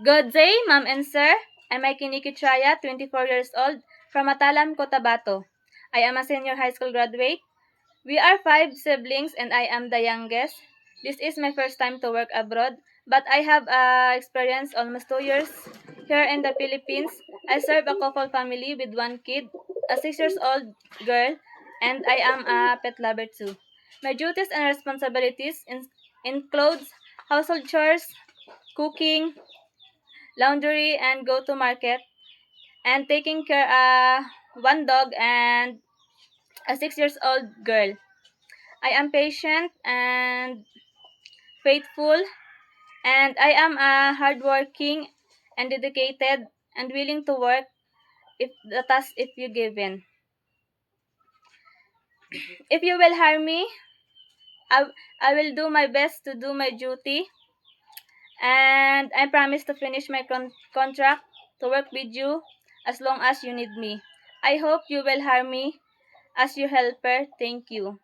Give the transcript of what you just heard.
Good day, ma'am and sir. I'm Mikey Chaya, 24 years old, from Matalam, Cotabato. I am a senior high school graduate. We are five siblings and I am the youngest. This is my first time to work abroad, but I have experience almost 2 years here in the Philippines. I serve a couple family with one kid, a 6 years old girl, and I am a pet lover too. My duties and responsibilities include household chores, cooking, laundry, and go to market, and taking care one dog and a 6 years old girl. I am patient and faithful, and I am hardworking and dedicated and willing to work if the task if you given. If you will hire me, I, I will do my best to do my duty, and I promise to finish my contract to work with you as long as you need me. I hope you will hire me as your helper. Thank you.